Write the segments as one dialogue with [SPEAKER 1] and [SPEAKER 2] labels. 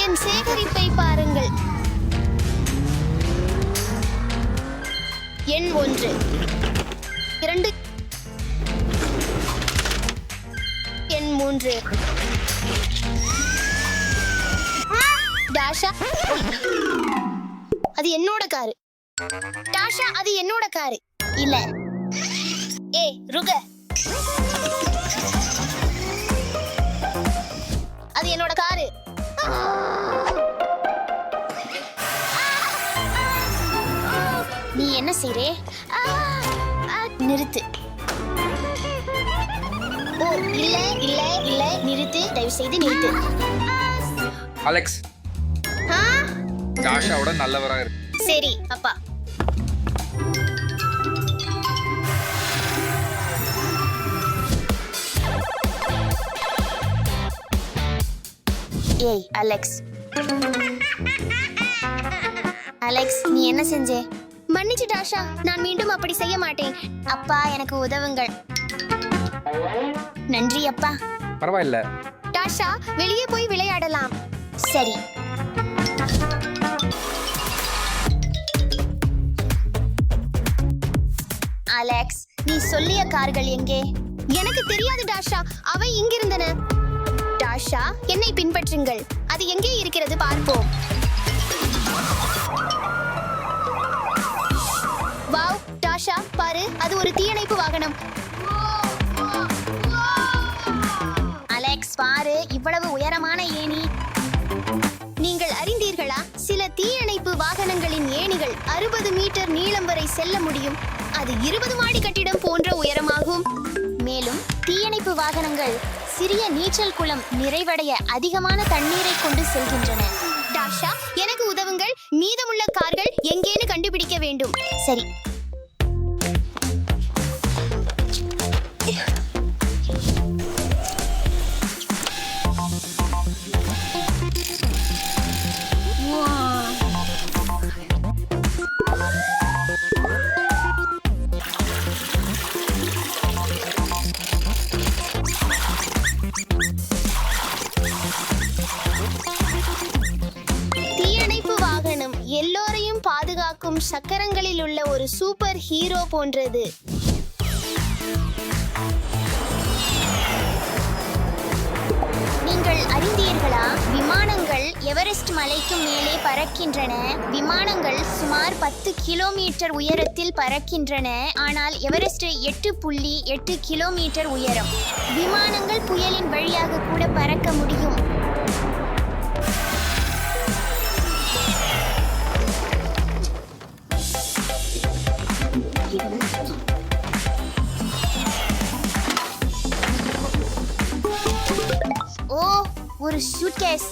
[SPEAKER 1] என் சேகரிப்பை பாருங்கள். எண் 1 2 எண் 3 டாஷா, அது என்னோட காரு. டாஷா, அது என்னோட காரு. இல்ல, ஏய் ருக, அது என்னோட காரு. நீ என்ன செய்றே? நிறுத்து. ஓ இல்ல இல்ல இல்ல, நிறுத்து, தயவு செய்து நிறுத்து.
[SPEAKER 2] அலெக்ஸ், ஜாஷாவோட நல்லவரா இருக்கு.
[SPEAKER 1] சரி அப்பா. ஏய் அலெக்ஸ், அலெக்ஸ் நீ என்ன செஞ்சே? மன்னிச்சு டாஷா, நான் மீண்டும் அப்படி செய்ய மாட்டேன். அப்பா எனக்கு உதவுங்கள். நன்றி அப்பா.
[SPEAKER 2] பரவாயில்ல
[SPEAKER 1] டாஷா, வெளியே போய் விளையாடலாம். சரி. அலெக்ஸ், நீ சொல்லிய கார்கள் எங்கே? எனக்கு தெரியாது டாஷா, அவை இங்கிருந்தன. டாஷா, என்னை பின்பற்றுங்கள். அது எங்கே இருக்கிறது பார்ப்போம். வாவ் டாஷா, பாரு, அது ஒரு தீயணைப்பு வாகனம். அலெக்ஸ் பாரு, இவ்வளவு உயரமான ஏணி. நீங்கள் அறிந்தீர்களா, சில தீயணைப்பு வாகனங்களின் ஏணிகள் 60 மீட்டர் நீளம் வரை செல்ல முடியும். அது 20 மாடி கட்டிடம் போன்ற உயரமாகும். மேலும் தீயணைப்பு வாகனங்கள் சிறிய நீச்சல் குளம் நிறைவடைய அதிகமான தண்ணீரை கொண்டு செல்கின்றன. டாஷா, எனக்கு உதவுங்கள். மீதமுள்ள கார்கள் எங்கேன்னு கண்டுபிடிக்க வேண்டும். சரி. எல்லோரையும் பாதுகாக்கும் சக்கரங்களில் உள்ள ஒரு சூப்பர் ஹீரோ போன்றது. நீங்கள் அறிந்தீர்களா, விமானங்கள் எவரெஸ்ட் மலைக்கு மேலே பறக்கின்றன. விமானங்கள் சுமார் 10 கிலோமீட்டர் உயரத்தில் பறக்கின்றன. ஆனால் எவரெஸ்ட் 8.8 கிலோமீட்டர் உயரம். விமானங்கள் புயலின் வழியாக கூட பறக்க முடியும். ஓ, ஒரு சூட்கேஸ்.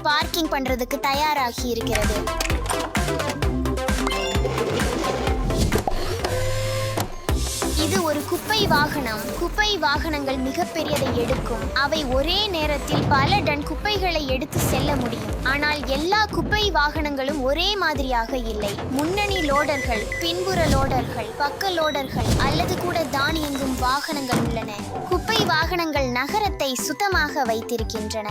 [SPEAKER 1] பார்க்கிங் பண்றதுக்கு தயாராகி இருக்கிறது. இது ஒரு குப்பை வாகனம். குப்பை வாகனங்கள் மிகப்பெரியதை எடுக்கும். அவை ஒரே நேரத்தில் பல டன் குப்பைகளை எடுத்து செல்ல முடியும். ஆனால் எல்லா குப்பை வாகனங்களும் ஒரே மாதிரியாக இல்லை. முன்னணி லோடர்கள், பின்புற லோடர்கள், பக்க லோடர்கள் அல்லது கூட தானியங்கும் வாகனங்கள் உள்ளன. குப்பை வாகனங்கள் நகரத்தை சுத்தமாக வைத்திருக்கின்றன.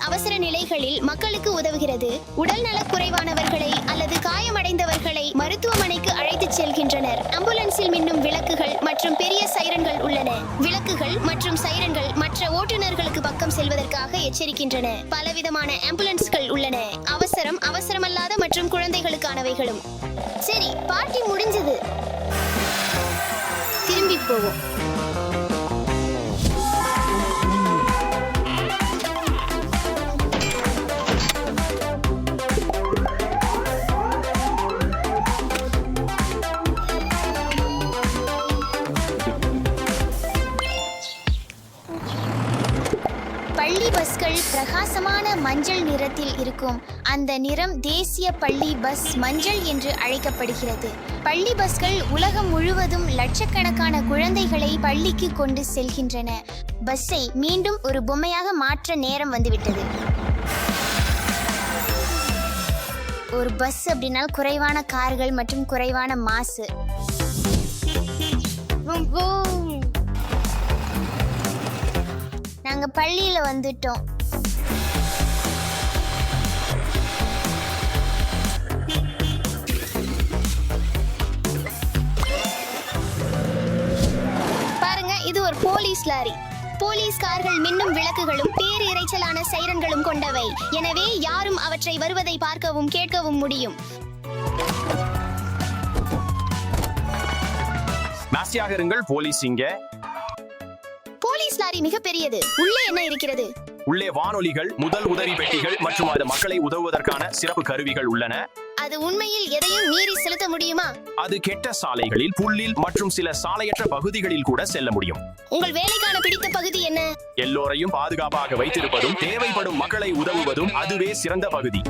[SPEAKER 1] அவசர நிலைகளில் மக்களுக்கு உதவுகிறது. உடல்நலக் குறைவானவர்களை அல்லது காயமடைந்தவர்களை மருத்துவமனைக்கு அழைத்துச் செல்கின்றனர். ஆம்புலன்ஸில் மின்னும் விளக்குகள் மற்றும் பெரிய சைரன்கள் உள்ளன. விளக்குகள் மற்றும் சைரன்கள் மற்ற ஓட்டுநர்களுக்கு பக்கம் செல்வதற்காக எச்சரிக்கின்றன. பலவிதமான ஆம்புலன்ஸ்கள் உள்ளன. அவசரம், அவசரமல்லாத மற்றும் குழந்தைகளுக்கானவைகளும். சரி, பார்ட்டி முடிஞ்சது. திரும்பி போவோம். பள்ளி பஸ்கள் பிரகாசமான மஞ்சள் நிறத்தில் இருக்கும். அந்த நிறம் தேசிய பள்ளி பஸ் மஞ்சள் என்று அழைக்கப்படுகிறது. பள்ளி பஸ்கள் உலகம் முழுவதும் லட்சக்கணக்கான குழந்தைகளை பள்ளிக்கு கொண்டு செல்கின்றன. பஸ்ஸை மீண்டும் ஒரு பொம்மையாக மாற்ற நேரம் வந்துவிட்டது. ஒரு பஸ் அப்படின்னா குறைவான கார்கள் மற்றும் குறைவான மாசு. நாங்க பள்ளியில வந்துட்டோம். பாருங்க, இது ஒரு போலீஸ் லாரி. போலீஸ் கார்கள் மின்னும் விளக்குகளும் பேரிரைச்சலான சைரன்களும் கொண்டவை. எனவே யாரும் அவற்றை வருவதை பார்க்கவும் கேட்கவும் முடியும்.
[SPEAKER 3] நாஸ்தியாக இருங்கள், போலீஸ் இங்க.
[SPEAKER 1] போலீஸ் லாரி மிக பெரியது. உள்ளே என்ன இருக்கிறது?
[SPEAKER 3] உள்ளே வானொலிகள், முதல் உதவி பெட்டிகள் மற்றும் அது மக்களை உதவுவதற்கான சிறப்பு கருவிகள் உள்ளன.
[SPEAKER 1] அது உண்மையில் எதையும் மீறி செலுத்த முடியுமா?
[SPEAKER 3] அது கெட்ட சாலைகளில், புல்லில் மற்றும் சில சாலையற்ற பகுதிகளில் கூட செல்ல முடியும்.
[SPEAKER 1] உங்கள் வேலைக்கான பிடித்த பகுதி என்ன?
[SPEAKER 3] எல்லோரையும் பாதுகாப்பாக வைத்திருப்பதும் தேவைப்படும் மக்களை உதவுவதும் அதுவே சிறந்த பகுதி.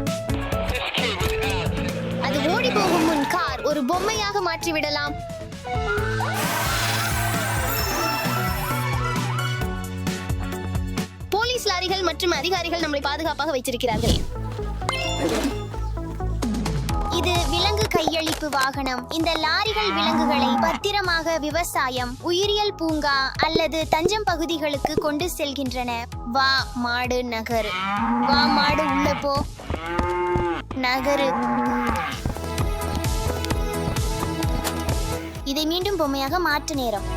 [SPEAKER 1] அது ஓடி போகும் முன் கார் ஒரு பொம்மையாக மாற்றிவிடலாம். போலீஸ் லாரிகள் மற்றும் அதிகாரிகள் நம்மை பாதுகாப்பாக வைத்திருக்கிறார்கள். இது விலங்கு கையளிப்பு வாகனம். இந்த லாரிகள் விலங்குகளை பத்திரமாக விவசாயம், உயிரியல் பூங்கா அல்லது தஞ்சம் பகுதிகளுக்கு கொண்டு செல்கின்றன. வா மாடு நகரு, வா மாடு உள்ள போ, நகரு. இதை மீண்டும் பொம்மையாக மாற்று நேரம்.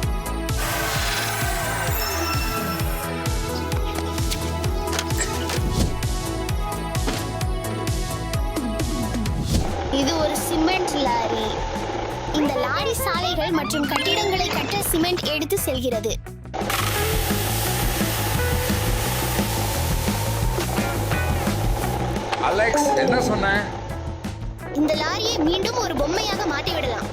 [SPEAKER 1] இது ஒரு சிமெண்ட் லாரி. இந்த லாரி சாலைகள் மற்றும் கட்டிடங்களை கட்ட சிமெண்ட் எடுத்து செல்கிறது.
[SPEAKER 2] அலெக்ஸ், என்ன சொன்ன?
[SPEAKER 1] இந்த லாரியை மீண்டும் ஒரு பொம்மையாக மாற்றிவிடலாம்.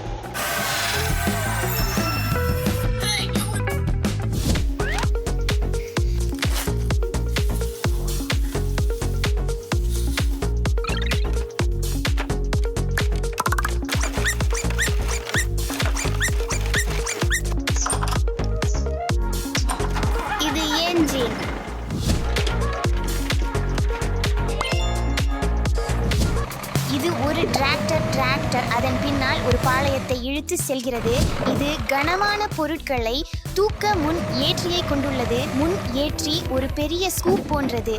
[SPEAKER 1] இது ஒரு டிராக்டர் அதன் பின்னால் ஒரு பாளையத்தை இழுத்து செல்கிறது. இது கனமான பொருட்களை தூக்க முன் ஏற்றியை கொண்டுள்ளது. முன் ஏற்றி ஒரு பெரிய ஸ்கூப் போன்றது.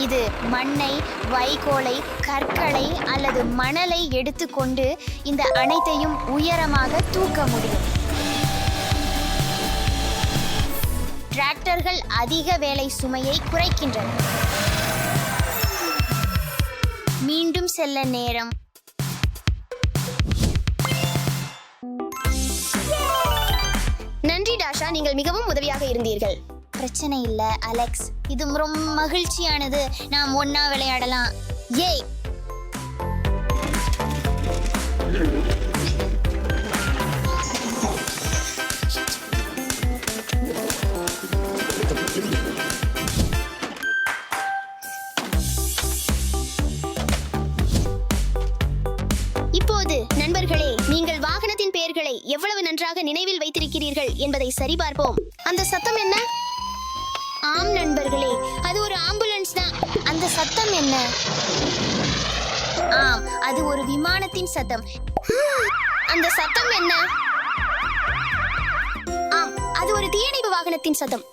[SPEAKER 1] இது மண்ணை, வைக்கோலை, கற்களை அல்லது மணலை எடுத்துக்கொண்டு இந்த அனைத்தையும் உயரமாக தூக்க முடியும். டிராக்டர்கள் அதிக வேலை சுமையை குறைக்கின்றன. மீண்டும் செல்ல நேரம். நன்றி டாஷா, நீங்கள் மிகவும் உதவியாக இருந்தீர்கள். பிரச்சனை இல்ல அலெக்ஸ், இது ரொம்ப மகிழ்ச்சியானது. நாம் ஒன்னா விளையாடலாம். ஏய், இப்போது நண்பர்களே, நீங்கள் வாகனத்தின் பெயர்களை எவ்வளவு நன்றாக நினைவில் வைத்திருக்கிறீர்கள் என்பதை சரிபார்ப்போம். அந்த சத்தம் என்ன? ஆம் நண்பர்களே, அது ஒரு ஆம்புலன்ஸ் தான். அந்த சத்தம் என்ன? ஆம், அது ஒரு விமானத்தின் சத்தம். அந்த சத்தம் என்ன? ஆம், அது ஒரு தீயணைப்பு வாகனத்தின் சத்தம்.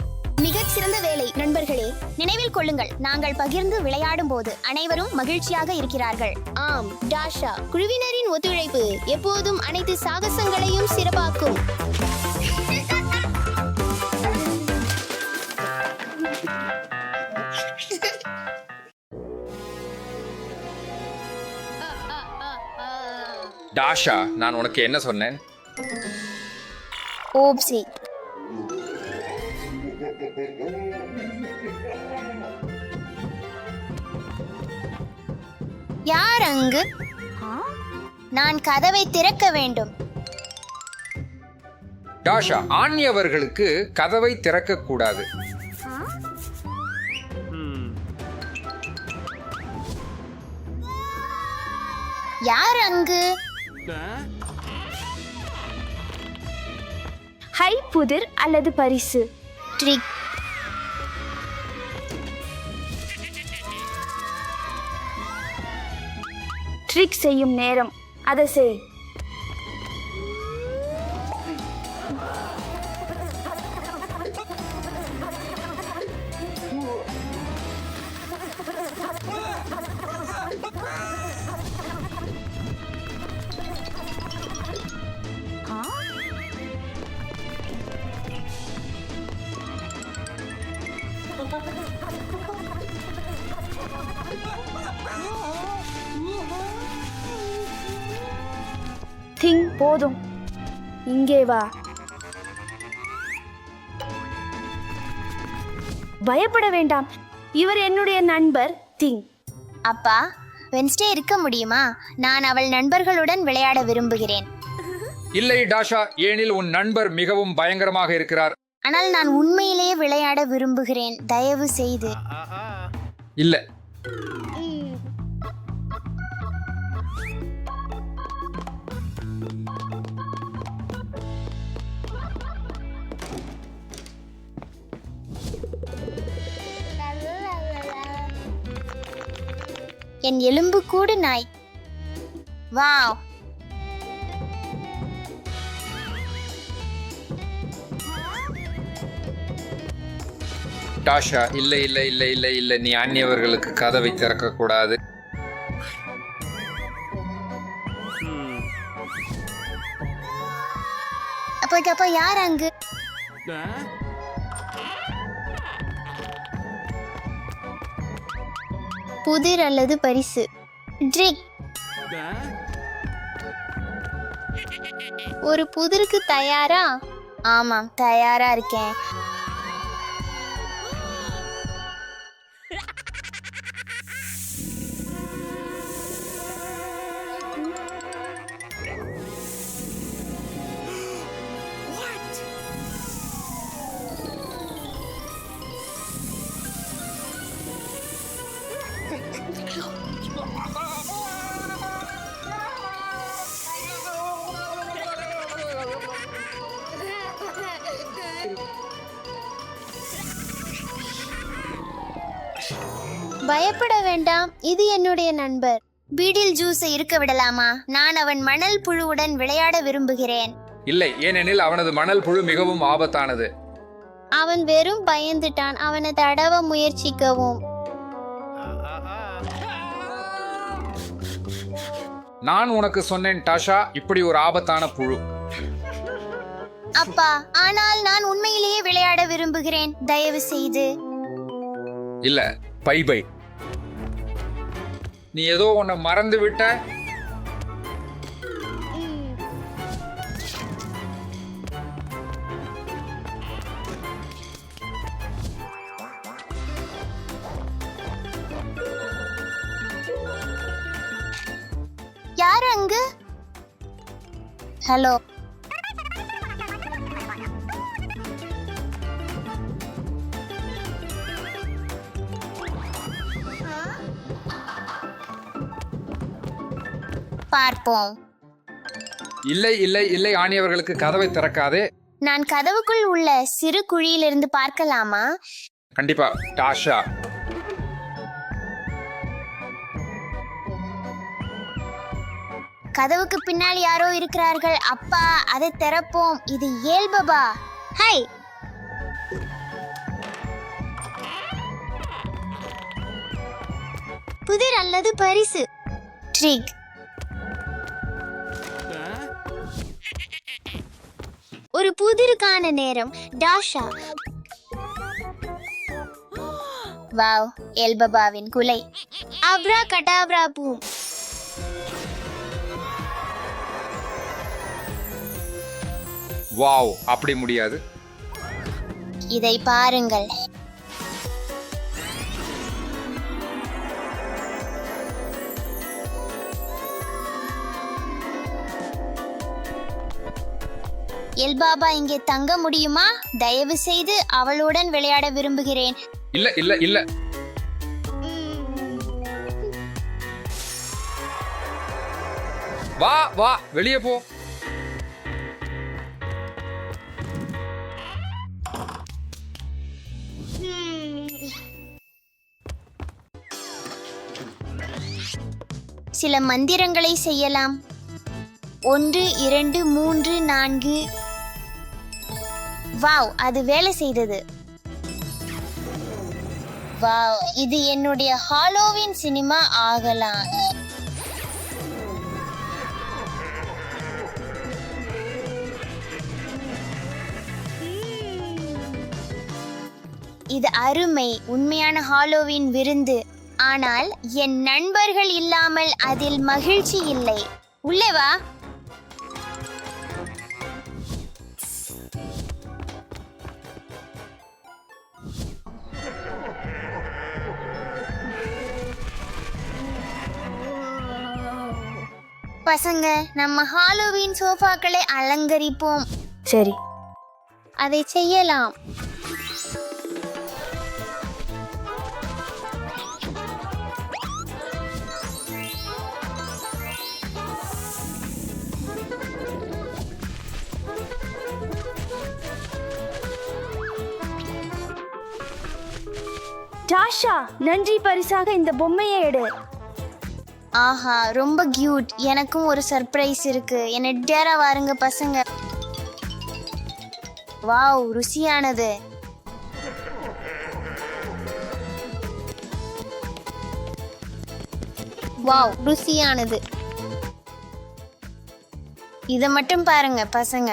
[SPEAKER 1] மிகச் சிறந்த வேலை நண்பர்களே. நினைவில் கொள்ளுங்கள், நாங்கள் பகிர்ந்து விளையாடும் போது அனைவரும் மகிழ்ச்சியாக இருக்கிறார்கள். ஆம் டாஷா, குழுவினரின் ஒத்துழைப்பு எப்போதும் அனைத்து சாகசங்களையும் சிறப்பாக்கும்.
[SPEAKER 2] டாஷா, நான் உனக்கு என்ன சொன்னேன்?
[SPEAKER 1] ஓப்சி. யார் அங்கு? நான் கதவை திறக்க வேண்டும்.
[SPEAKER 2] டாஷா, ஆண்யவர்களுக்கு கதவை திறக்க கூடாது.
[SPEAKER 1] யார் அங்கு?
[SPEAKER 4] ஹை, புதிர் அல்லது பரிசு?
[SPEAKER 1] ட்ரிக்.
[SPEAKER 4] ட்ரிக் செய்யும் நேரம். அதை செய். திங், போதும். இங்கே வா. பயப்பட வேண்டாம், இவர் என்னுடைய நண்பர் திங்.
[SPEAKER 1] அப்பா, வென்ஸ்டே இருக்க முடியுமா? நான் அவள் நண்பர்களுடன் விளையாட விரும்புகிறேன்.
[SPEAKER 2] இல்லை டாஷா, ஏனில் உன் நண்பர் மிகவும் பயங்கரமாக இருக்கிறார்.
[SPEAKER 1] ஆனால் நான் உண்மையிலேயே விளையாட விரும்புகிறேன், தயவு செய்து.
[SPEAKER 2] இல்ல.
[SPEAKER 1] என் எலும்பு கூடு நாய். வாவ்.
[SPEAKER 2] டாஷா, இல்லை இல்லை இல்லை இல்லை இல்லை, நீ அந்நியவர்களுக்கு கதவை திறக்க கூடாது.
[SPEAKER 1] அப்போ யார் அங்கு? புதிர் அல்லது பரிசு? ட்ரிக். ஒரு புதிருக்கு தயாரா? ஆமாம், தயாரா இருக்கேன். பயப்பட வேண்டாம், இது என்னுடைய நண்பர். பீடில் ஜூஸை இருக்க விடலாமா? நான் அவன் மணல் புழுவுடன் விளையாட விரும்புகிறேன்.
[SPEAKER 2] இல்லை, ஏனெனில் அவனது மணல் புழு மிகவும் ஆபத்தானது.
[SPEAKER 1] அவன் வெறும் பயந்துட்டான். அவனை தடவ முயற்சிக்கவும்.
[SPEAKER 2] நான் உனக்கு சொன்னேன் டாஷா, இப்படி ஒரு ஆபத்தான புழு.
[SPEAKER 1] அப்பா, ஆனால் நான் உண்மையிலேயே விளையாட விரும்புகிறேன், தயவு செய்து.
[SPEAKER 2] இல்ல, பை பை. நீ ஏதோ உன்னை மறந்து விட்ட.
[SPEAKER 1] யார் அங்கு? ஹலோ. பார்ப்போம்.
[SPEAKER 2] இல்லை இல்லை இல்லை, ஆணியவர்களுக்கு கதவை திறக்காதே.
[SPEAKER 1] நான் கதவுக்குள் உள்ள சிறு குழியிலிருந்து பார்க்கலாமா?
[SPEAKER 2] கண்டிப்பா டாஷா.
[SPEAKER 1] கதவுக்கு பின்னால் யாரோ இருக்கிறார்கள். அப்பா, அதை திறப்போம். இது ஏல்பபா. ஹை. புதிர் அல்லது பரிசு? ட்ரிக். ஒரு புதிருக்கான நேரம். டாஷா. வாவ், எல்பபாவின் குலை. Abra Kadabra boom.
[SPEAKER 2] வாவ், அப்படி முடியாது.
[SPEAKER 1] இதை பாருங்கள். எல்பாபா இங்கே தங்க முடியுமா? தயவு செய்து அவளுடன் விளையாட விரும்புகிறேன்.
[SPEAKER 2] இல்ல இல்ல இல்ல. வா வா, வெளியே போ.
[SPEAKER 1] சில மந்திரங்களை செய்யலாம். 1 2 3 4. வாவ், அது வேலை செய்தது. வாவ், இது என்னுடைய ஹாலோவின் சினிமா ஆகலாம். இது அருமை, உண்மையான ஹாலோவின் விருந்து. ஆனால் என் நண்பர்கள் இல்லாமல் அதில் மகிழ்ச்சி இல்லை. உள்ளே வா. பசங்க, நம்ம ஹாலோவின் சோஃபாக்களை அலங்கரிப்போம்.
[SPEAKER 4] சரி.
[SPEAKER 1] அதை செய்யலாம்.
[SPEAKER 4] டாஷா, நன்றி பரிசாக இந்த பொம்மையை எடு.
[SPEAKER 1] ஆஹா, ரொம்ப கியூட். எனக்கும் ஒரு சர்ப்ரைஸ் இருக்கு. என்ன டேரா வாருங்க பசங்க. வாவ், ருசியானது. வாவ், ருசியானது. இதை மட்டும் பாருங்க பசங்க.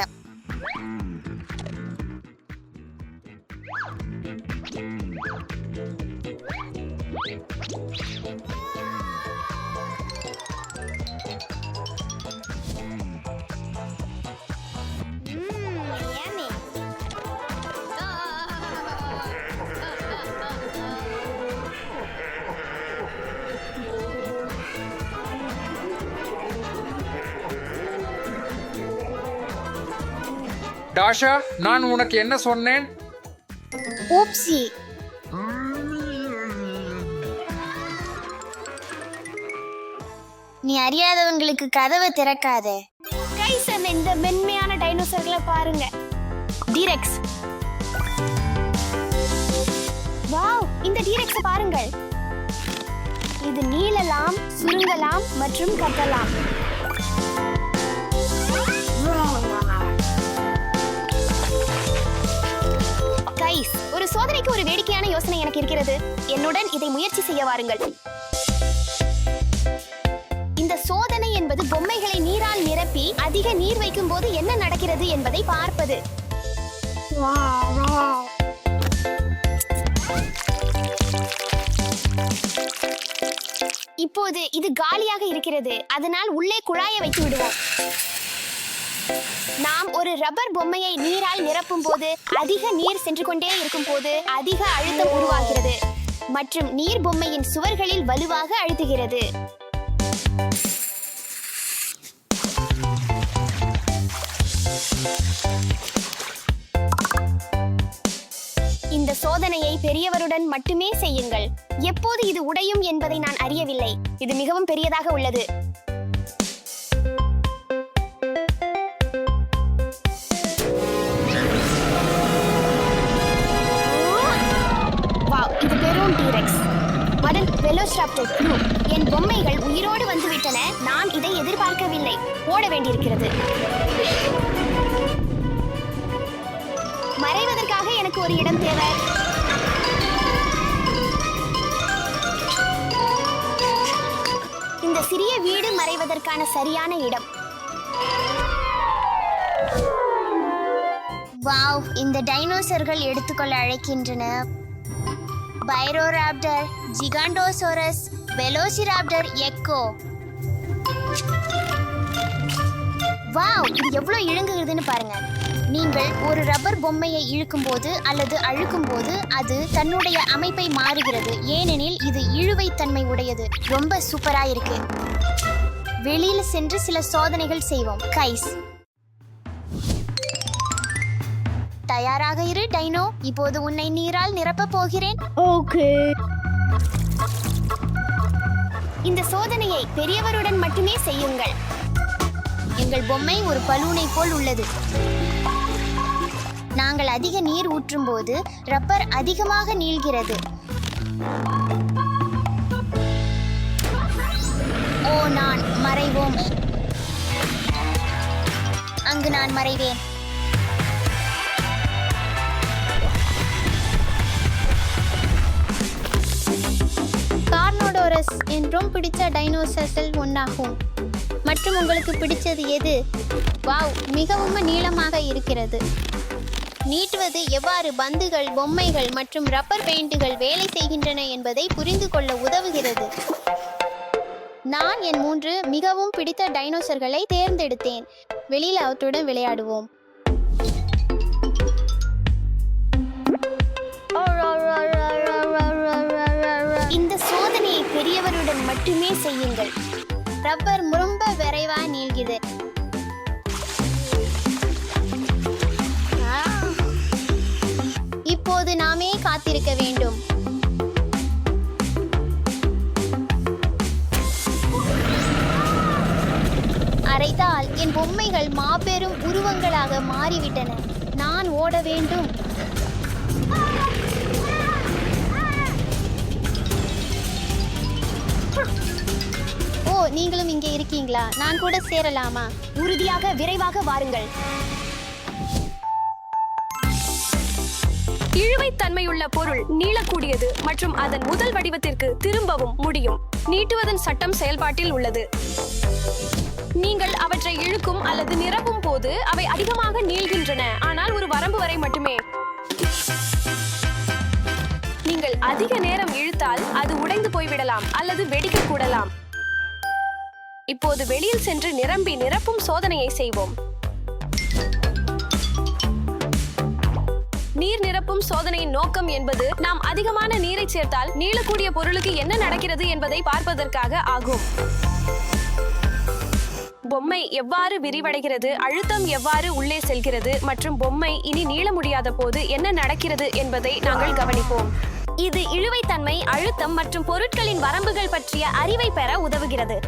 [SPEAKER 2] டாஷா, நான் உனக்கு என்ன சொன்னேன்?
[SPEAKER 1] ஊப்சி. நீ அறியாதவங்களுக்கு கதவை திறக்காதே.
[SPEAKER 4] கைசன், இந்த மென்மையான டைனோசர்களை பாருங்க.
[SPEAKER 1] டிரெக்ஸ்.
[SPEAKER 4] வாவ், இந்த டீரெக்ஸை பாருங்கள். இது நீளலாம், சுருங்கலாம் மற்றும் கட்டலாம்.
[SPEAKER 1] கைஸ், ஒரு சோதனைக்கு ஒரு வேடிக்கையான யோசனை எனக்கு இருக்கிறது. என்னுடன் இதை முயற்சி செய்ய வாருங்கள். இந்த சோதனை என்பது பொம்மைகளை நீரால் நிரப்பி அதிக நீர் வைக்கும் போது என்ன நடக்கிறது என்பதை பார்ப்பது. இப்போது இது காலியாக இருக்கிறது, அதனால் உள்ளே குழாயை வைத்து விடுவோம். நாம் ஒரு ரப்பர் பொம்மையை நீரால் நிரப்பும் போது அதிக நீர் சென்று கொண்டே இருக்கும் போது அதிக அழுத்தம் உருவாகிறது மற்றும் நீர் பொம்மையின் சுவர்களில் வலுவாக அழுத்துகிறது. இந்த சோதனையை பெரியவருடன் மட்டுமே செய்யுங்கள். எப்போது இது உடையும் என்பதை நான் அறியவில்லை. இது மிகவும் பெரியதாக உள்ளது. வாவ், இது பெரும் டீரெக்ஸ். மடன் வெலோசிராப்டர் ப்ளூ. என் பொம்மைகள் உயிரோடு வந்துவிட்டன. நான் இதை எதிர்பார்க்கவில்லை. ஓட வேண்டியிருக்கிறது. மறைவதற்காக எனக்கு ஒரு இடம் தேவை. இந்த சிறிய வீடு மறைவதற்கான சரியான இடம். வாவ், இந்த டைனோசர்கள் எடுத்துக்கொள்ள அழைக்கின்றன. பைரோராப்டர், ஜிகாண்டோசோரஸ், வெலோசிராப்டர், எக்கோ. வாவ், இது எவ்வளவு இழுங்குகிறதுன்னு பாருங்க. நீங்கள் ஒரு ரப்பர் பொம்மையை இழுக்கும் போது அல்லது அழுக்கும் போது அது தன்னுடைய அமைப்பை மாறுகிறது, ஏனெனில் இது இழுவைத்தன்மை உடையது. ரொம்ப சூப்பரா இருக்கு. வெளியில் சென்று சில சோதனைகள் செய்வோம். கைஸ், தயாராக இரு டைனோ. இப்போது உன்னை நீரால் நிரப்ப போகிறேன்.
[SPEAKER 4] ஓகே.
[SPEAKER 1] இந்த சோதனையை பெரியவருடன் மட்டுமே செய்யுங்கள். எங்கள் பொம்மை ஒரு பலூனை போல் உள்ளது. நாங்கள் அதிக நீர் ஊற்றும் போது ரப்பர் அதிகமாக நீள்கிறது. ஓ, நான் மறைவோம். அங்கு நான் மறைவேன். கார்னோடோரஸ் என்றும் பிடிச்ச டைனோசர்ஸில் ஒன்றாகும். மற்றும் உங்களுக்கு பிடிச்சது எது? வாவ், மிகவும் நீளமாக இருக்கிறது. நீட்டுவது எவ்வாறு பந்துகள், பொம்மைகள் மற்றும் ரப்பர் பெயிண்டுகள் வேலை செய்கின்றன என்பதை புரிந்து கொள்ள உதவுகிறது. நான் என் 3 மிகவும் பிடித்த டைனோசர்களை தேர்ந்தெடுத்தேன். வெளியில் அவற்றுடன் விளையாடுவோம். இந்த சோதனையை பெரியவருடன் மட்டுமே செய்யுங்கள். ரப்பர் ரொம்ப விரைவாக நீள்கிறது. இப்போது நாமே காத்திருக்க வேண்டும். அரைத்தால் என் பொம்மைகள் மாபெரும் உருவங்களாக மாறிவிட்டன. நான் ஓட வேண்டும். ஓ, நீங்களும் இங்கே இருக்கீங்களா? நான் கூட சேரலாமா? உறுதியாக விரைவாக வாருங்கள்.
[SPEAKER 5] இழுவைத்தன்மையுள்ள பொருள் நீளக்கூடியது மற்றும் அதன் முதல் வடிவத்திற்கு திரும்பவும் முடியும். நீட்டுவதன் சட்டம் செயல்பாட்டில் உள்ளது. நீங்கள் அவற்றை இழுக்கும் அல்லது நிரப்பும் போது அவை அதிகமாக நீள்கின்றன, ஆனால் ஒரு வரம்பு வரை மட்டுமே. நீங்கள் அதிக நேரம் இழுத்தால் அது உடைந்து போய்விடலாம் அல்லது வெடிக்க கூடலாம். இப்போது வெளியில் சென்று நிரப்பும் சோதனையை செய்வோம். நீர் நிரப்பும் சோதனையின் நோக்கம் என்பது நாம் அதிகமான நீரை சேர்த்தால் நீளக்கூடிய பொருளுக்கு என்ன நடக்கிறது என்பதை பார்ப்பதற்காக ஆகும். பொம்மை எவ்வாறு விரிவடைகிறது, அழுத்தம் எவ்வாறு உள்ளே செல்கிறது மற்றும் பொம்மை இனி நீள முடியாத போது என்ன நடக்கிறது என்பதை நாங்கள் கவனிப்போம். இது இழுவைத்தன்மை, அழுத்தம் மற்றும் பொருட்களின் வரம்புகள் பற்றிய அறிவை பெற உதவுகிறது.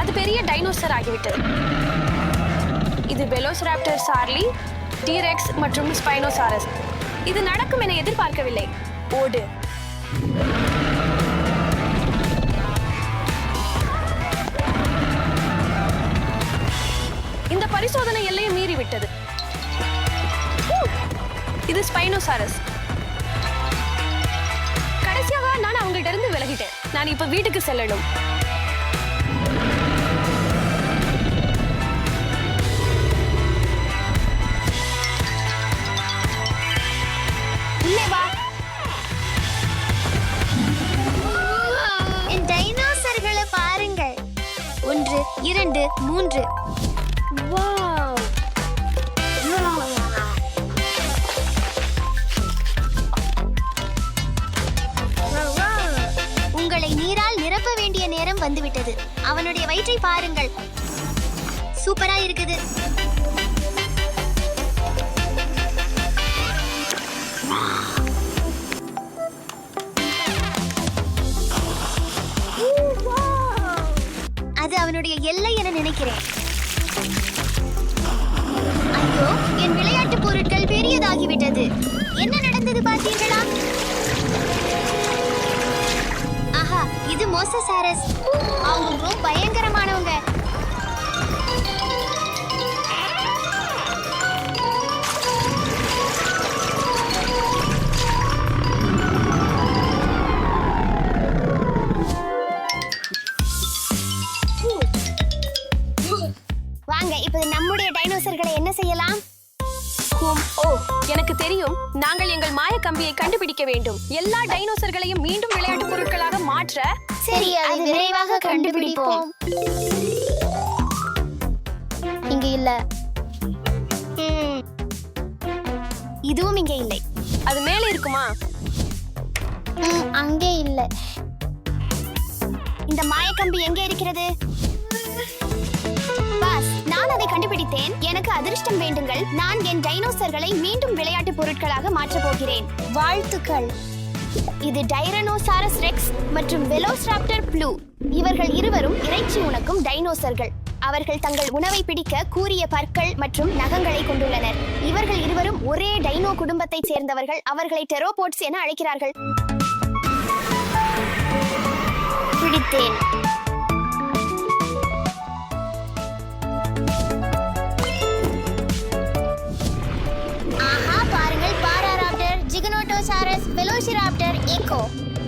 [SPEAKER 5] அது பெரிய டைனோசர் ஆகிவிட்டது. இது வெலோசிராப்டர், சார்லி, டீரெக்ஸ் மற்றும் ஸ்பைனோசாரஸ். இது நடக்கும் என எதிர்பார்க்கவில்லை. ஓடு. இந்த பரிசோதனை எல்லையை மீறிவிட்டது. இது ஸ்பைனோசாரஸ். கடைசியாக நான் அவங்கள்ட்ட இருந்து விலகிட்டேன். நான் இப்ப வீட்டுக்கு செல்லணும்.
[SPEAKER 1] என் டைனோசர்களை பாருங்கள். 1, 2, 3. உங்களை நீரால் நிரப்ப வேண்டிய நேரம் வந்துவிட்டது. அவனுடைய வயிற்றை பாருங்கள். சூப்பரா இருக்குது. அது அவனுடைய எல்லை என நினைக்கிறேன். ஐயோ, என் விளையாட்டு பொருட்கள் பெரியதாகிவிட்டது. என்ன நடந்தது பார்த்தீர்களா? ஆஹா, இது மோசசாரஸ். அவங்க ரொம்ப பயங்கரமானவங்க. வாங்க, இப்போது நம்முடைய டைனோசர்களை என்ன செய்யலாம்?
[SPEAKER 5] ஓ, எனக்கு தெரியும். நாங்கள் எங்கள் மாய கம்பியை கண்டுபிடிக்க வேண்டும். எல்லா டைனோசர்களையும் மீண்டும் விளையாட்டு பொருட்களாக மாற்ற.
[SPEAKER 1] சரி, அதை விரைவாக கண்டுபிடிப்போம். இங்க இல்ல. இதுவும் இங்க இல்லை.
[SPEAKER 5] அது மேலே இருக்குமா?
[SPEAKER 1] அங்கே இல்ல. இந்த மாயக்கம்பி எங்கே இருக்கிறது? பாஸ், நான் அதை கண்டுபிடித்தேன். எனக்கு அதிர்ஷ்டம் வேண்டுங்கள். நான் என் டைனோசர்களை மீண்டும் விளையாட்டு பொருட்களாக மாற்றப் போகிறேன். வாழ்த்துக்கள். இது டைரனோசாரஸ் ரெக்ஸ் மற்றும் வெலோசிராப்டர் ப்ளூ. இவர்கள் இருவரும் இறைச்சி உணக்கும் டைனோசர்கள். அவர்கள் தங்கள் உணவை பிடிக்க கூரிய பற்கள் மற்றும் நகங்களை கொண்டுள்ளனர். இவர்கள் இருவரும் ஒரே டைனோ குடும்பத்தைச் சேர்ந்தவர்கள். அவர்களை டெரோபோட்ஸ் என அழைக்கிறார்கள். பிடித்தேன். ஆஹா, பாருங்கள், பாராராப்டர், ஜிகனோட்டோசாரஸ், வெலோசிராப்டர், எக்கோ.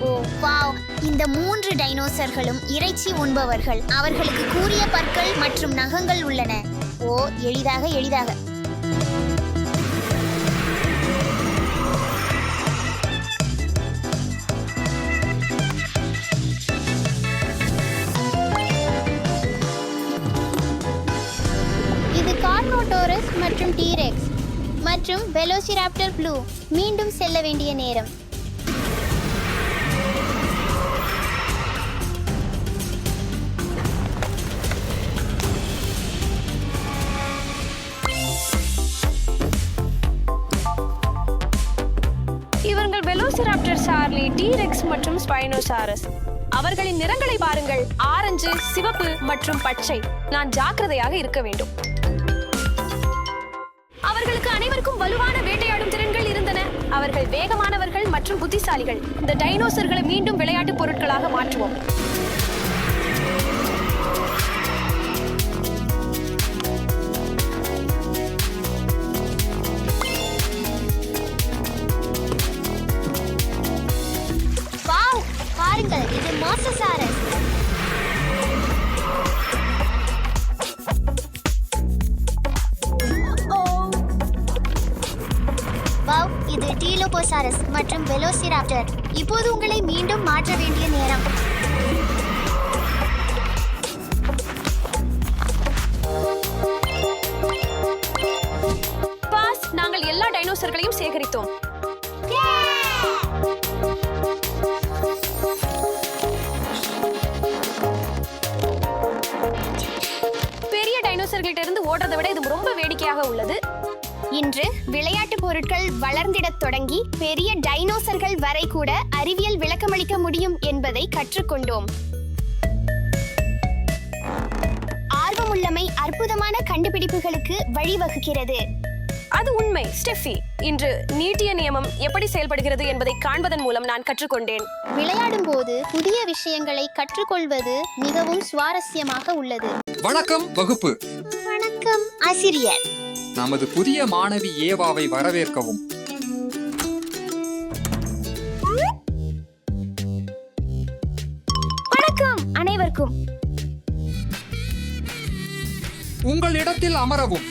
[SPEAKER 1] ஓ வாவ், இந்த 3 டைனோசர்களும் இறைச்சி உண்பவர்கள். அவர்களுக்கு கூரிய பற்கள் மற்றும் நகங்கள் உள்ளன. ஓ, எளிதாக. இது கார்னோடோரஸ் மற்றும் டீரெக்ஸ் மற்றும் வெலோசிராப்டர் ப்ளூ. மீண்டும் செல்ல வேண்டிய நேரம்.
[SPEAKER 5] இவர்கள் வெலோசிராப்டர், சார்லி, டீரெக்ஸ் மற்றும் ஸ்பைனோசாரஸ். அவர்களின் நிறங்களை பாருங்கள், ஆரஞ்சு, சிவப்பு மற்றும் பச்சை. நான் ஜாக்கிரதையாக இருக்க வேண்டும். அவர்களுக்கு அனைவருக்கும் வலுவான வேட்டையாடும் திறன்கள் இருந்தன. அவர்கள் வேகமானவர்கள் மற்றும் புத்திசாலிகள். இந்த டைனோசர்களை மீண்டும் விளையாட்டு பொருட்களாக மாற்றுவோம்.
[SPEAKER 1] வாவ், பாருங்கள், இது மோசசாரஸ். வாவ், இது டீலோபோசாரஸ் மற்றும் வெலோசிராப்டர். இப்போது உங்களை மீண்டும் மாற்ற வேண்டிய நேரம்.
[SPEAKER 5] பாஸ், நாங்கள் எல்லா டைனோசர்களையும் சேகரித்தோம். பெரிய டைனோசர்களிடமிருந்து ஓடுறதை விட இது ரொம்ப வேடிக்கையாக உள்ளது.
[SPEAKER 1] இன்று விளையாட்டு பொருட்கள் வளர்ந்திடத் தொடங்கி பெரிய டைனோசர்கள் வரை கூட அறிவியல் விளக்கமளிக்க முடியும் என்பதை கற்றுக்கொண்டோம். ஆர்வமுள்ளமை அற்புதமான கண்டுபிடிப்புகளுக்கு வழிவகுக்கிறது.
[SPEAKER 5] அது உண்மை, ஸ்டெஃபி. இன்று நீட்டிய நியமம் எப்படி செயல்படுகிறது என்பதை காண்பதன் மூலம் நான் கற்றுக்கொண்டேன்.
[SPEAKER 1] விளையாடும் போது புதிய விஷயங்களை கற்றுக்கொள்வது மிகவும் சுவாரஸ்யமாக உள்ளது.
[SPEAKER 2] வணக்கம் வகுப்பு.
[SPEAKER 1] வணக்கம் ஆசிரியர்.
[SPEAKER 2] நமது புதிய மாணவி ஏவாவை வரவேற்கவும்.
[SPEAKER 4] வணக்கம் அனைவருக்கும்.
[SPEAKER 2] உங்கள் இடத்தில் அமரவும்.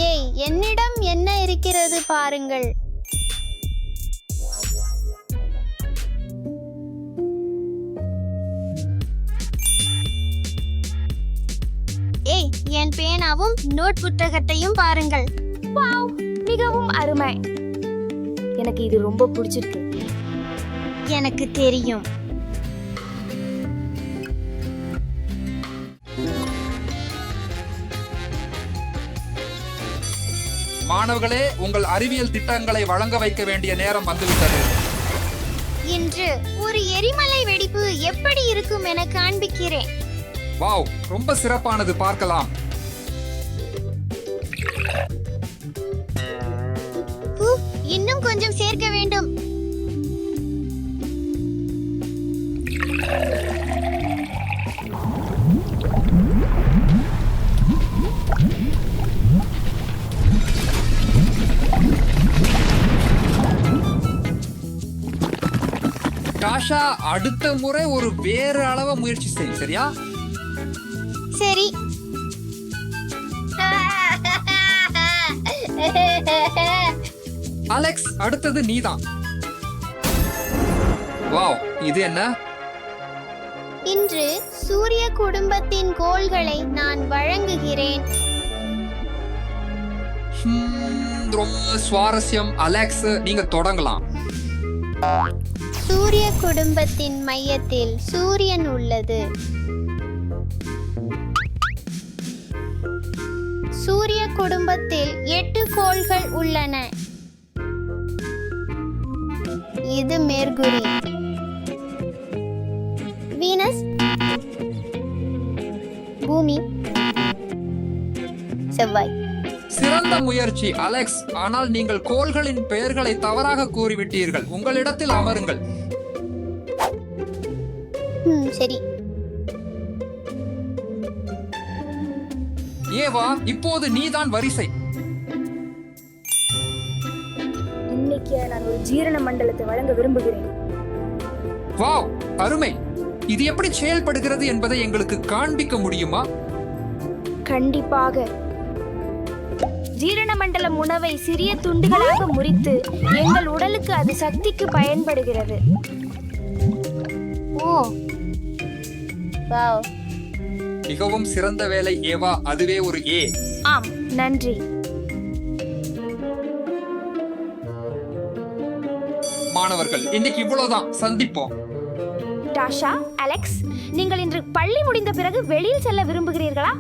[SPEAKER 1] ஏய், என்னிடம் என்ன இருக்கிறது பாருங்கள். ஏய், என் பேனாவும் நோட் புத்தகத்தையும் பாருங்கள்.
[SPEAKER 4] வாவ், மிகவும் அருமை. எனக்கு இது ரொம்ப பிடிச்சிருக்கு.
[SPEAKER 1] எனக்கு தெரியும்.
[SPEAKER 2] மாணவர்களே, உங்கள் அறிவியல் திட்டங்களை வழங்க வைக்க வேண்டிய நேரம் வந்துவிட்டது.
[SPEAKER 1] இன்று ஒரு எரிமலை வெடிப்பு எப்படி இருக்கும் என காண்பிக்கிறேன்.
[SPEAKER 2] வாவ், ரொம்ப சிறப்பானது, பார்க்கலாம்.
[SPEAKER 1] இன்னும் கொஞ்சம் சேர்க்க வேண்டும்.
[SPEAKER 2] டாஷா, அடுத்த முறை ஒரு வேறு அளவு முயற்சி செய், சரியா?
[SPEAKER 1] சரி.
[SPEAKER 2] அலெக்ஸ், அடுத்தது நீதான். வாவ், இது என்ன?
[SPEAKER 1] இன்று சூரிய குடும்பத்தின் கோள்களை நான் வழங்குகிறேன்.
[SPEAKER 2] ரொம்ப சுவாரஸ்யம். அலெக்ஸ், நீங்க தொடங்கலாம்.
[SPEAKER 1] சூரிய குடும்பத்தின் மையத்தில் சூரியன் உள்ளது. சூரிய குடும்பத்தில் 8 கோள்கள் உள்ளன. இது மேர்குரி, வீனஸ், பூமி, செவ்வாய்.
[SPEAKER 2] சிறந்த முயற்சி அலெக்ஸ். ஆனால் நீங்கள் கோள்களின் பெயர்களை தவறாக கூறிவிட்டீர்கள். உங்களிடத்தில் அமருங்கள்.
[SPEAKER 1] சரி.
[SPEAKER 2] ஏவா, இப்போது நீதான் வரிசை.
[SPEAKER 4] இன்னைக்கு நான் ஒரு ஜீரண மண்டலத்தை வழங்க விரும்புகிறேன்.
[SPEAKER 2] வாவ், அருமை. இது எப்படி செயல்படுகிறது என்பதை எங்களுக்கு காண்பிக்க முடியுமா?
[SPEAKER 4] கண்டிப்பாக. ஜீரண மண்டலம் உணவை சிறிய துண்டுகளாக முறித்து எங்கள் உடலுக்கு அது சக்திக்கு பயன்படுகிறது.
[SPEAKER 1] ஓ, வாவ்.
[SPEAKER 2] மிகவும் சிறந்த வேலை ஏவா. அதுவே ஒரு ஏ.
[SPEAKER 4] ஆம், நன்றி.
[SPEAKER 2] மாணவர்கள், இன்னைக்கு இவ்வளவுதான். சந்திப்போம்.
[SPEAKER 4] டாஷா, அலெக்ஸ், நீங்கள் இன்று பள்ளி முடிந்த பிறகு வெளியில் செல்ல விரும்புகிறீர்களா?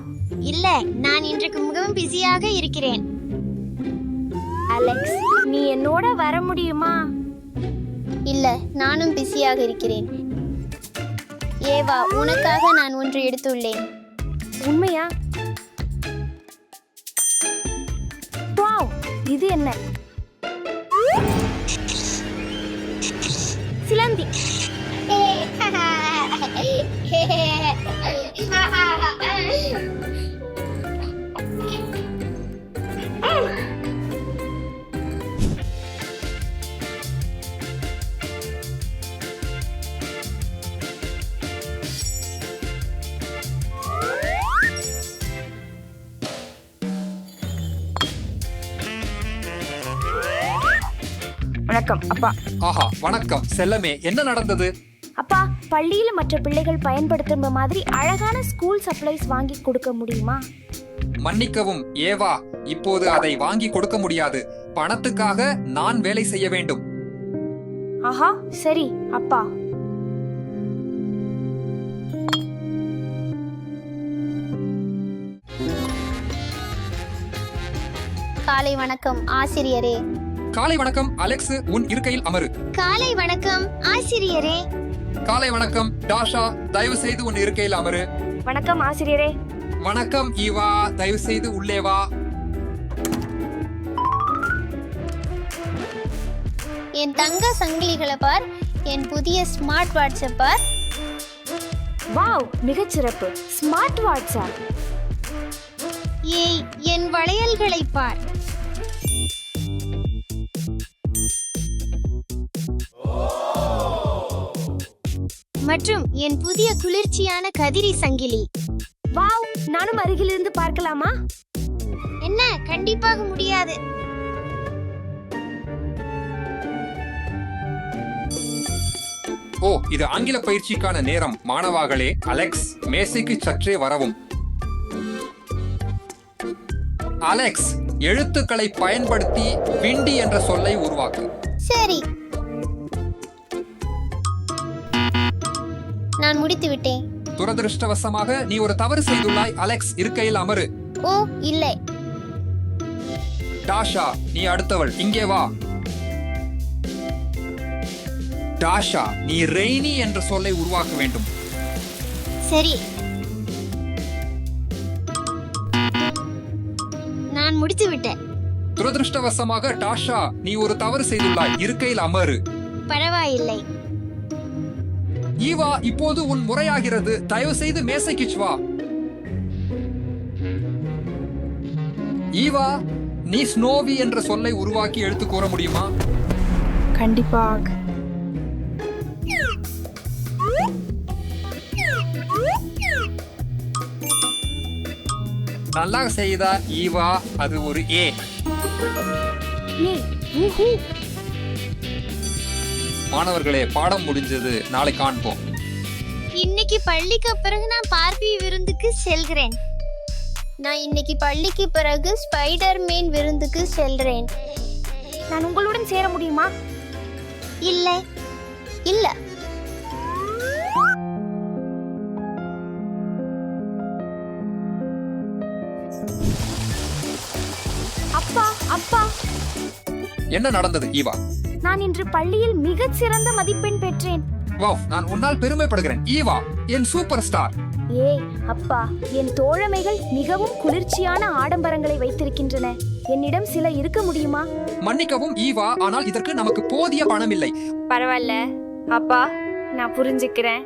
[SPEAKER 1] இல்ல, நான் இன்றைக்கு மிகவும் பிஸியாக இருக்கிறேன்.
[SPEAKER 4] அலெக்ஸ், நீ என்னோட வர முடியுமா?
[SPEAKER 1] இல்ல, நானும் பிஸியாக இருக்கிறேன். ஏவா, உனக்காக நான் ஒன்று எடுத்துள்ளேன்.
[SPEAKER 4] உண்மையா? வாவ், இது என்ன? சிலந்தி. வணக்கம் அப்பா.
[SPEAKER 2] ஆஹா, வணக்கம் செல்லமே. என்ன நடந்தது?
[SPEAKER 4] அப்பா, பள்ளியில மற்ற பிள்ளைகள் பயன்படுத்துற மாதிரி அழகான ஸ்கூல் சப்ளைஸ் வாங்கி கொடுக்க முடியுமா?
[SPEAKER 2] மன்னிக்கவும் ஏவா, இப்போது அதை வாங்கி கொடுக்க முடியாது. பணத்துக்காக நான் வேலை செய்ய வேண்டும்.
[SPEAKER 4] ஆஹா, சரி அப்பா.
[SPEAKER 1] காலை வணக்கம் ஆசிரியரே.
[SPEAKER 2] காலை வணக்கம் அலெக்ஸ், உன் இருக்கையில் அமரு.
[SPEAKER 1] காலை வணக்கம் ஆசிரியரே.
[SPEAKER 2] காலை வணக்கம் டாஷா, தயவு செய்து உன் இருக்கையில் அமரு.
[SPEAKER 4] வணக்கம் ஆசிரியரே.
[SPEAKER 2] வணக்கம் ஈவா, தயவு செய்து உள்ளே வா.
[SPEAKER 1] என் தங்க சங்கிலிகளை பார். என் புதிய ஸ்மார்ட் வாட்சை பார்.
[SPEAKER 4] வாவ், மிகச்சிறப்பு. ஸ்மார்ட் வாட்சா?
[SPEAKER 1] ஏய், என் வளையல்களை பார். மற்றும் என் புதிய குளிர்ச்சியான கதிரி சங்கிலி.
[SPEAKER 4] வாவ், நானும் அருகிலிருந்து பார்க்கலாமா?
[SPEAKER 1] என்ன, கண்டிப்பாக முடியாது.
[SPEAKER 2] ஓ, இது ஆங்கில பயிற்சிக்கான நேரம். மாணவர்களே, அலெக்ஸ், மேசைக்கு சற்றே வரவும். அலெக்ஸ், எழுத்துக்களை பயன்படுத்தி விண்டி என்ற சொல்லை உருவாக்கு.
[SPEAKER 1] சரி, நான் முடித்து விட்டேன்.
[SPEAKER 2] துரதிருஷ்டவசமாக நீ ஒரு தவறு செய்துள்ளாய். அலெக்ஸ், இருக்கையில் அமரு.
[SPEAKER 1] ஓ, இல்லை.
[SPEAKER 2] டாஷா, நீ அடுத்தவள். இங்கே வா. டாஷா, நீ ரெய்னி என்ற சொல்லை உருவாக்க வேண்டும்.
[SPEAKER 1] சரி, நான் முடித்து விட்டேன்.
[SPEAKER 2] துரதிருஷ்டவசமாக டாஷா, நீ ஒரு தவறு செய்துள்ளாய். இருக்கையில் அமரு.
[SPEAKER 1] பரவாயில்லை.
[SPEAKER 2] ஈவா, இப்போது உன் முறையாகிறது. தயவு செய்து மேசைக்கு வா. ஈவா, நீ ஸ்னோவி என்ற சொல்லை உருவாக்கி எழுத்து கூற முடியுமா?
[SPEAKER 4] கண்டிப்பாக.
[SPEAKER 2] நல்லா செய்தா ஈவா, அது ஒரு ஏ. மாணவர்களே, பாடம் முடிஞ்சது. நாளை காண்போம்.
[SPEAKER 1] இன்னைக்கு பள்ளிக்கு பிறகு நான் பார்பி விருந்துக்கு செல்கிறேன். நான் இன்னைக்கு பள்ளிக்கு பிறகு ஸ்பைடர்மேன் விருந்துக்கு செல்றேன்.
[SPEAKER 4] நான் உங்களுடன் சேர முடியுமா?
[SPEAKER 1] இல்ல இல்ல.
[SPEAKER 4] அப்பா அப்பா,
[SPEAKER 2] என்ன நடந்தது ஈவா?
[SPEAKER 4] நான் இன்று பள்ளியில் மிகச் சிறந்த மதிப்பெண் பெற்றேன்.
[SPEAKER 2] வாவ், நான் உன்னால் பெருமைப்படுகிறேன் ஈவா, என் சூப்பர் ஸ்டார்.
[SPEAKER 4] ஏய் அப்பா, என் தோழமைகள் மிகவும் குளிர்ச்சியான ஆடம்பரங்களை வைத்திருக்கின்றன. என்னிடம் சில இருக்க முடியுமா?
[SPEAKER 2] மன்னிக்கவும் ஈவா, ஆனால் இதற்கு நமக்கு போதிய பணம் இல்லை.
[SPEAKER 4] பரவாயில்ல அப்பா, நான் புரிஞ்சுக்கிறேன்.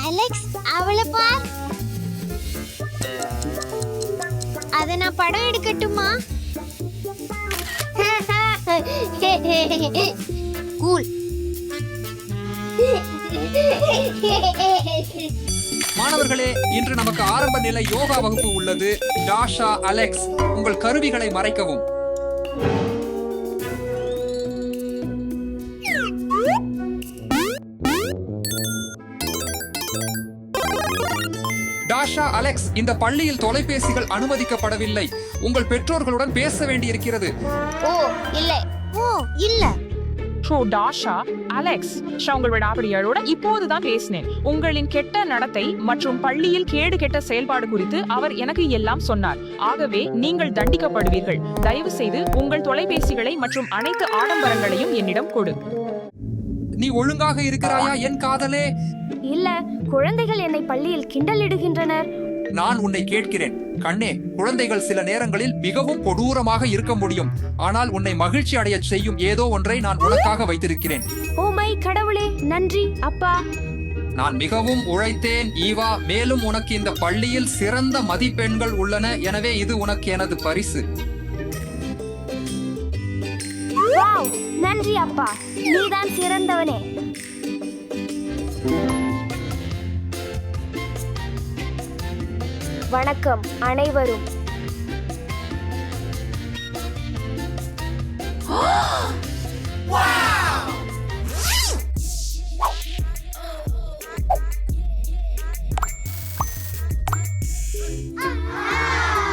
[SPEAKER 1] அலெக்ஸ், அவளை பார். அத நான் படம் எடுக்கட்டுமா? கூல்.
[SPEAKER 2] மாணவர்களே, இன்று நமக்கு ஆரம்ப நிலை யோகா வகுப்பு உள்ளது. டாஷா, அலெக்ஸ், உங்கள் கருவிகளை மறைக்கவும். டாஷா, அலெக்ஸ், இந்த பள்ளியில் தொலைபேசிகள் அனுமதிக்கப்படவில்லை. உங்கள் பெற்றோர்களுடன் பேச வேண்டியிருக்கிறது.
[SPEAKER 1] ஓ இல்லை, ஓ இல்ல.
[SPEAKER 6] டாஷா, அலெக்ஸ், உங்கள் விடாப்பிடியாரோட இப்போதுதான் பேசினேன். உங்களின் கெட்ட நடத்தை மற்றும் பள்ளியில் கேடு கெட்ட செயல்பாடு குறித்து அவர் எனக்கு எல்லாம் சொன்னார். ஆகவே நீங்கள் தண்டிக்கப்படுவீர்கள். தயவு செய்து உங்கள் தொலைபேசிகளை மற்றும் அனைத்து ஆடம்பரங்களையும் என்னிடம் கொடு.
[SPEAKER 2] நீ ஒழுங்காக இருக்கிறாயா என் காதலே?
[SPEAKER 4] இல்ல, குழந்தைகள் என்னை பள்ளியில் கிண்டலிடுகின்றனர்.
[SPEAKER 2] நான் உன்னை கேட்கிறேன் கண்ணே. குழந்தைகள் சில நேரங்களில் மிகவும் கொடூரமாக இருக்க முடியும். ஆனால் உன்னை மகிழ்ச்சி அடைய செய்யும் ஏதோ ஒன்றை நான் உனக்காக வைத்திருக்கிறேன்.
[SPEAKER 4] ஓ மை கடவுளே, நன்றி அப்பா.
[SPEAKER 2] நான் மிகவும் உழைத்தேன் ஈவா. மேலும் உனக்கு இந்த பள்ளியில் சிறந்த மதிப்பெண்கள் உள்ளன. எனவே இது உனக்கு எனது பரிசு.
[SPEAKER 4] வாவ், நன்றி அப்பா, நீதான் சிறந்தவனே. வணக்கம் அனைவரும்.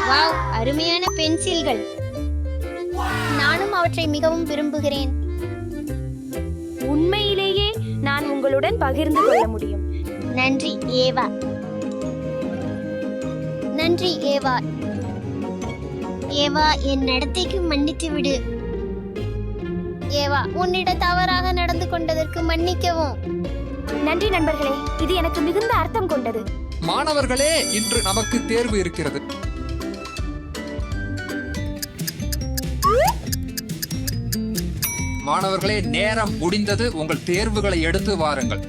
[SPEAKER 1] வாவ், அருமையான பென்சில்கள். நானும் அவற்றை மிகவும் விரும்புகிறேன்.
[SPEAKER 4] உண்மையிலேயே நான் உங்களுடன் பகிர்ந்து கொள்ள முடியும்.
[SPEAKER 1] நன்றி ஏவா. நன்றி ஏவா. ஏவா, என் நடத்தைக்கு மன்னித்து விடு. ஏவா, உன்னிடம் தவறாக நடந்து கொண்டதற்கு மன்னிக்கவும்.
[SPEAKER 4] நன்றி நண்பர்களே, இது எனக்கு மிகுந்த அர்த்தம் கொண்டது.
[SPEAKER 2] மாணவர்களே, இன்று நமக்கு தேர்வு இருக்கிறது. மாணவர்களே, நேரம் முடிந்தது. உங்கள் தேர்வுகளை எடுத்து வாருங்கள்.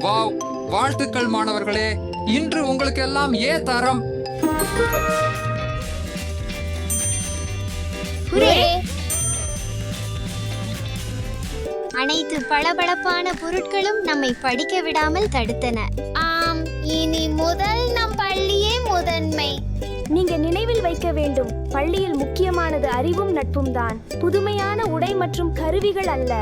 [SPEAKER 2] வாவ், வாழ்த்துக்கள் மாணவர்களே. இன்று உங்களுக்கு எல்லாம் ஏ தரம்.
[SPEAKER 1] அனைத்து பளபளப்பான பொருட்களும் நம்மை படிக்க விடாமல் தடுத்தன. ஆம், இனி முதல் நம் பள்ளியே முதன்மை.
[SPEAKER 4] நீங்க நினைவில் வைக்க வேண்டும், பள்ளியில் முக்கியமானது அறிவும் நட்பும் தான், புதுமையான உடை மற்றும் கருவிகள் அல்ல.